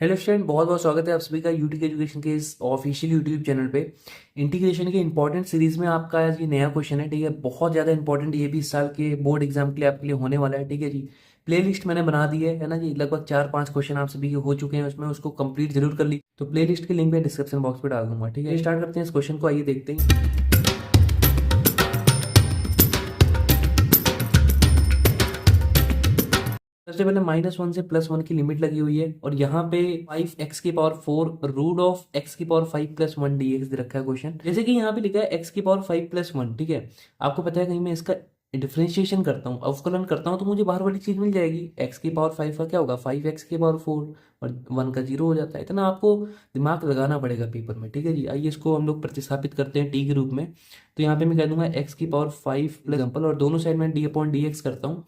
Hello student, बहुत बहुत स्वागत है आप सभी का यूटी एजुकेशन के इस ऑफिशियल यूट्यूब चैनल पे। इंटीग्रेशन के इंपॉर्टेंट सीरीज में आपका आज ये नया क्वेश्चन है। ठीक है, बहुत ज़्यादा इंपॉर्टेंट, ये भी इस साल के बोर्ड एग्जाम के लिए आपके लिए होने वाला है। ठीक है जी, प्ले लिस्ट मैंने बना दी है ना जी। लगभग 4-5 क्वेश्चन आप सभी के हो चुके हैं उसमें, उसको कंप्लीट जरूर कर ली। तो प्ले लिस्ट की लिंक मैं डिस्क्रिप्शन बॉक्स पे डाल दूंगा। ठीक है, स्टार्ट करते हैं इस क्वेश्चन को, आइए देखते हैं। सबसे पहले -1 से +1 की लिमिट लगी हुई है और यहाँ पे 5x⁴ root of x⁴ + 1 dx दे रखा है क्वेश्चन। जैसे कि यहाँ पे लिखा है x⁴ + 1। ठीक है, आपको पता है कहीं मैं इसका डिफ्रेंशिएशन करता हूँ, अवकलन करता हूँ, तो मुझे बाहर वाली चीज मिल जाएगी। x⁵ का क्या होगा, 5x⁴ और 1 का 0 हो जाता है। इतना आपको दिमाग लगाना पड़ेगा पेपर में। ठीक है जी, आइए इसको हम लोग प्रतिस्थापित करते हैं t के रूप में। तो यहाँ पे मैं कह दूंगा x⁵ एग्जाम्पल, और दोनों साइड में d/dx करता हूँ।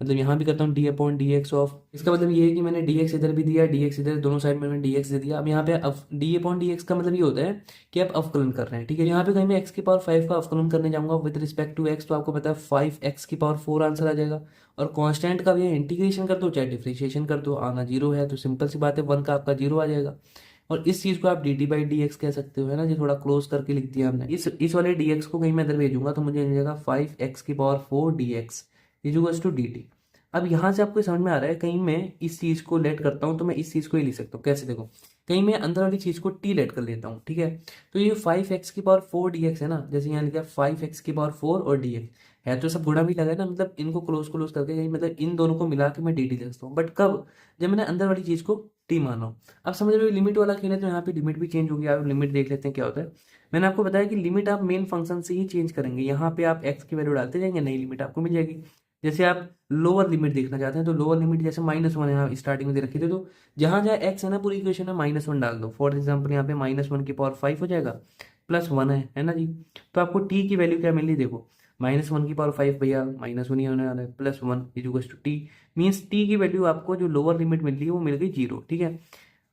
मतलब यहाँ भी करता हूँ d/dx ऑफ, इसका मतलब ये है कि मैंने dx इधर भी दिया, dx इधर, दोनों साइड में मैंने dx दे दिया। अब यहाँ पे d/dx का मतलब ये होता है कि आप अवकलन कर रहे हैं। ठीक है, यहाँ पे कहीं मैं x⁵ का अवकलन करने जाऊंगा विद रिस्पेक्ट टू x, तो आपको पता है 5x⁴ आंसर आ जाएगा। और कांस्टेंट का भी इंटीग्रेशन कर दो चाहे डिफरेंशिएशन कर दो, आना 0 है तो सिंपल सी बात है 1 का आपका 0 आ जाएगा। और इस चीज को आप dt/dx कह सकते हो, है ना जी। थोड़ा क्लोज करके लिख दिया हमने। इस वाले dx को कहीं मैं इधर भेजूंगा तो मुझे मिल जाएगा 5x⁴ dx is to dt। अब यहाँ से आपको समझ में आ रहा है, कहीं मैं इस चीज को लेट करता हूँ तो मैं इस चीज को ही लिख सकता हूँ। कैसे, देखो, कहीं मैं अंदर वाली चीज को t लेट कर लेता हूँ। ठीक है, तो ये 5x⁴ dx है ना, जैसे यहाँ लिखा है 5x⁴ और dx है, तो सब गुणा भी लगा है ना, मतलब इनको क्लोज क्लोज करके कहीं मतलब इन दोनों को मिला के मैं dt लिख सकता हूँ। बट कब, जब मैंने अंदर वाली चीज को t माना हो। अब समझ रहे हो, लिमिट वाला खेल है तो यहाँ पे लिमिट भी चेंज होगी। आप लिमिट देख लेते हैं क्या होता है। मैंने आपको बताया कि लिमिट आप मेन फंक्शन से ही चेंज करेंगे। यहाँ पे आप x की वैल्यू डालते जाएंगे, नई लिमिट आपको मिल जाएगी। जैसे आप लोअर लिमिट देखना चाहते हैं तो लोअर लिमिट जैसे -1 यहाँ स्टार्टिंग में दे रखी थी, तो जहां जहां x है ना पूरी इक्वेशन में -1 डाल दो। फॉर एग्जाम्पल यहाँ पे -1⁵ हो जाएगा, +1 है ना जी। तो आपको t की वैल्यू क्या मिली, देखो, -1⁵ भैया -1 ही होने वाला है, +1 is two t। Means t की वैल्यू आपको जो लोअर लिमिट मिल रही है वो मिल गई 0। ठीक है,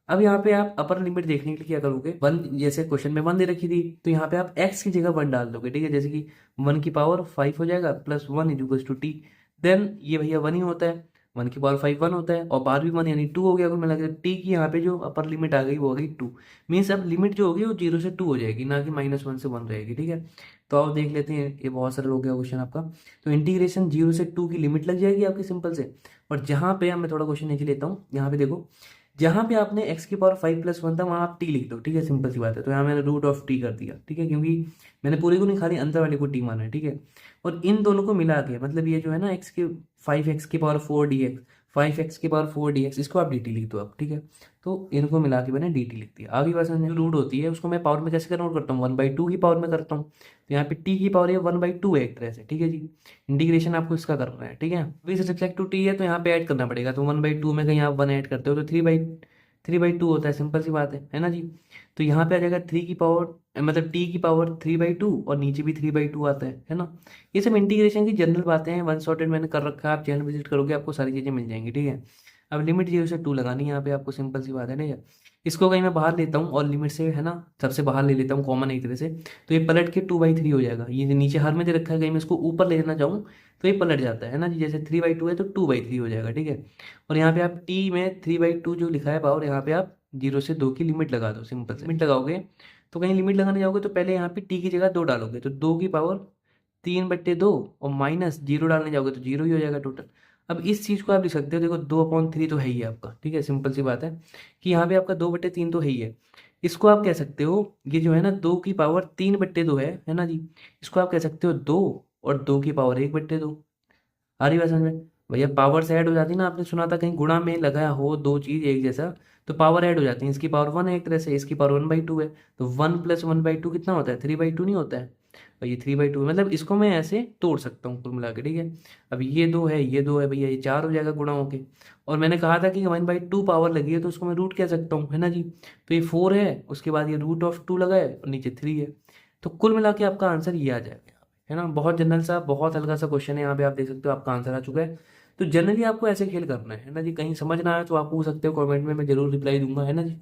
अब यहाँ पे आप अपर लिमिट देखने के लिए क्या करोगे, 1, जैसे क्वेश्चन में 1 दे रखी थी तो यहाँ पे आप x की जगह 1 डाल दोगे। ठीक है, जैसे कि 1⁵ हो जाएगा, +1 इज टू t। देन ये भैया 1 ही होता है, 1⁵ 1 होता है, और बाहर भी 1 यानी 2 हो गया। कुल मिला के टी की यहाँ पे जो अपर लिमिट आ गई वो हो गई 2। मीन्स अब लिमिट जो होगी वो 0 से 2 हो जाएगी, ना कि -1 से 1 रहेगी। ठीक है, तो आप देख लेते हैं, ये बहुत सरल हो गया क्वेश्चन आपका। तो इंटीग्रेशन 0 से 2 की लिमिट लग जाएगी आपकी सिंपल से। और जहाँ पे अब मैं थोड़ा क्वेश्चन नीचे लेता हूँ, यहाँ पे देखो, जहां पे आपने x⁵ + 1 था वहां आप t लिख दो। ठीक है, सिंपल सी बात है। तो यहाँ मैंने रूट ऑफ t कर दिया। ठीक है, क्योंकि मैंने पूरे को नहीं, खाली अंदर वाले को t माना है। ठीक है, और इन दोनों को मिला के मतलब ये जो है ना 5x⁴ dx, 5x⁴ dx, इसको आप dt लिख दो आप। ठीक है, तो इनको मिला के मैंने dt लिख दिया। आगे बस जो रूट होती है उसको मैं पावर में कैसे कन्वर्ट करता हूँ, 1/2 की पावर में करता हूँ। तो यहाँ पे t की पावर ये 1/2 है एक तरह से। ठीक है जी, इंटीग्रेशन आपको इसका करना है। ठीक है, अभी रिफ्लेक्ट टू टी है तो यहाँ पे ऐड करना पड़ेगा। तो 1/2 में कहीं आप 1 ऐड करते हो तो 3/2 होता है, सिंपल सी बात है ना जी। तो यहाँ पे आ जाएगा 3 की पावर, मतलब t की पावर 3/2, और नीचे भी 3/2 आता है ना। ये सब इंटीग्रेशन की जनरल बातें हैं, वन शॉटेड मैंने कर रखा है। आप चैनल विजिट करोगे आपको सारी चीज़ें मिल जाएंगी। ठीक है, अब लिमिट 0 से 2 लगानी है यहाँ पे आपको, सिंपल सी बात है ना। इसको कहीं मैं बाहर लेता हूँ और लिमिट से, है ना, सबसे बाहर ले लेता हूँ कॉमन एक तरह से, तो ये पलट के 2/3 हो जाएगा। ये नीचे हर में दे रखा है, कहीं मैं इसको ऊपर ले लेना चाहूँ तो ये पलट जाता है ना जी। जैसे 3/2 है तो 2/3 हो जाएगा। ठीक है, और यहाँ पे आप t में 3/2 जो लिखा है पावर, यहाँ पे आप 0 से 2 की लिमिट लगा दो। सिंपल से लिमिट लगाओगे तो कहीं लिमिट लगाने जाओगे तो पहले यहाँ पे t की जगह 2 डालोगे, तो 2 की पावर 3/2, और -0 डालने जाओगे तो 0 ही हो जाएगा टोटल। अब इस चीज को आप लिख सकते हो, देखो 2/3 तो है ही आपका। ठीक है, सिंपल सी बात है कि यहाँ पे आपका 2/3 तो है ही है। इसको आप कह सकते हो, ये जो है ना 2 की पावर 3/2 है ना जी। इसको आप कह सकते हो 2, और 2 की पावर 1/2। आ रही बात समझ में भैया, पावर से ऐड हो जाती है ना। आपने सुना था कहीं गुणा में लगाया हो दो चीज एक जैसा तो पावर ऐड हो जाती है। इसकी पावर 1 है एक तरह से, इसकी पावर 1/2 है, तो 1 + 1/2 कितना होता है, 3/2 नहीं होता है। और ये 3/2 है, मतलब इसको मैं ऐसे तोड़ सकता हूँ कुल मिला के। ठीक है, अब ये 2 है, ये 2 है भैया, ये 4 हो जाएगा गुणा होके। और मैंने कहा था कि 1/2 पावर लगी है तो उसको मैं रूट कह सकता हूँ, है ना जी। तो ये 4 है, उसके बाद ये √2 लगा है, और नीचे 3 है। तो कुल मिला के आपका आंसर ये आ जाएगा, है ना। बहुत जनरल सा, बहुत हल्का सा क्वेश्चन है। यहाँ पे आप देख सकते हो आपका आंसर आ चुका है। तो जनरली आपको ऐसे खेल करना है ना जी। कहीं समझ ना आए तो आप पूछ सकते हो कमेंट में, मैं जरूर रिप्लाई दूंगा, है ना जी।